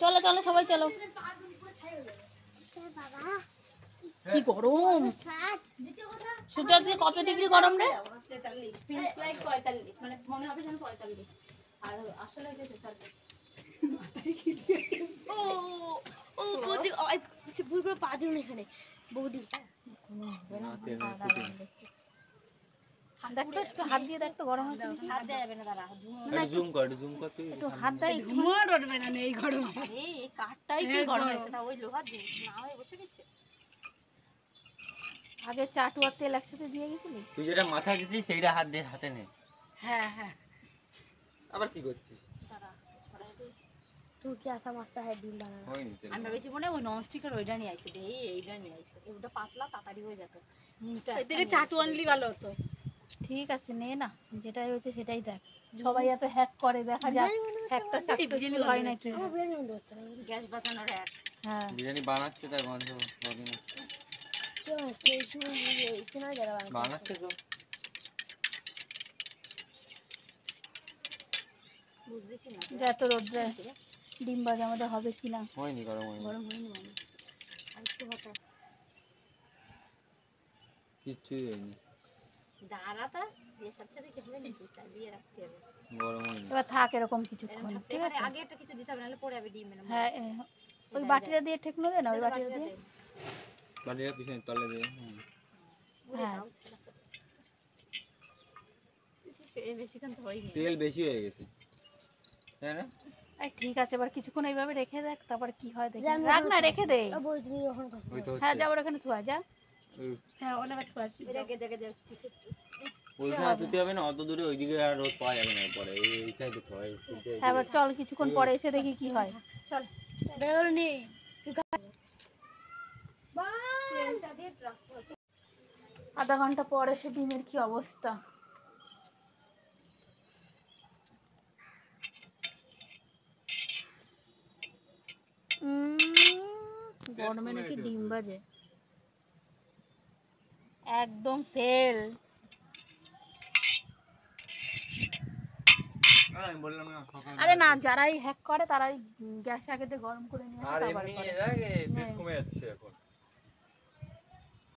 চলো চলো সবাই চলো। কি গরম সূর্য, আজকে কত ডিগ্রি গরম রে? 45 মানে মনে হবে যেন 45 আর আসলে যে 43। ও ও বৌদি ভুল করে পা দিও না এখানে বৌদি। দেখো একটু হাত দিয়ে দেখতো গরম হচ্ছে নাকি। হাত দেয়া যাবে না, দাঁড়া জুম কর তুই একটু হাত দেয়। ধোঁয়া উঠবে না এই গরম। এই কাঠটাই কি গরম হয়েছে, তা ওই লোহার জিনিস না হয়ে বসে গেছে। আগে চাটু আর তেল একসাথে দিয়ে গেছিলি তুই, যেটা মাথায় দিছিস সেইটা হাত দিয়ে হাতে নে। হ্যাঁ হ্যাঁ আবার কি করছিস? দাঁড়া ছড়াই দে। তুই কি আসা মাছটা হ্যাঁ ডিম বানানো হয়নি আমি ভেবেছি মনে ওই ননস্টিকের ওইটা নিয়ে আইছে রে, এইটা নিয়ে আইছে। ওটা পাতলা তাড়াতাড়ি হয়ে যেত, এদিকে চাটু আনলি ভালো হতো। ঠিক আছে নে না, যেটাই হচ্ছে সেটাই দেখ। সবাই এত হ্যাক করে, দেখা যাক হ্যাকটা সাকসেসফুল হয় নাকি। গ্যাস বাঁচানোর হ্যাক। হ্যাঁ বিরিয়ানি বানাচ্ছে তার গন্ধ হবে না। বানাচ্ছে তো বুঝতেছি না এত রোদ্রে ডিম ভাজা আমাদের হবে কিনা। হয়নি, গরম হয়নি, গরম হয়নি মানে আর একটু হতো। কিচ্ছুই হয়নি, দাঁড়াতা দিয়ে সাথে সাথে কেটে নিয়েছি, তাই দিয়ে রাখতে হবে। গরম হয়নি। এবার থাক এরকম কিছুক্ষণ, ঠিক আছে? আগে একটা কিছু দিতে হবে, নাহলে পড়ে যাবে ডিম। হ্যাঁ ওই বাটিটা দিয়ে ঠেকনো দে না, ওই বাটিটা দিয়ে বাটিটা পিছনে তলে দে। হ্যাঁ বেশিক্ষণ তো হয়নি, তেল বেশি হয়ে গেছে তাই না? ঠিক আছে এবার কিছুক্ষণ এইভাবে রেখে দেখ, তারপর কি হয় দেখি। রাখ না, রেখে দে। হ্যাঁ যাবো এখানে থুয়া যা। হ্যাঁ ওখানে থুয়া রেখে দেখে দে। ওইখানে দিতে হবে না, অত দূরে ওইদিকে আর রোদ পাওয়া যাবে না পরে, এই সাইডে হয়। হ্যাঁ এবার চল কিছুক্ষণ পরে এসে দেখি কি হয়। চল বেরোনি আধা ঘন্টা পরে এসে ডিমের কি অবস্থা। গরমে নাকি ডিম বাজে, একদম ফেল। আরে না, যারাই হ্যাক করে তারাই গ্যাস আগে গরম করে নিয়ে আসে, তারপরে করে।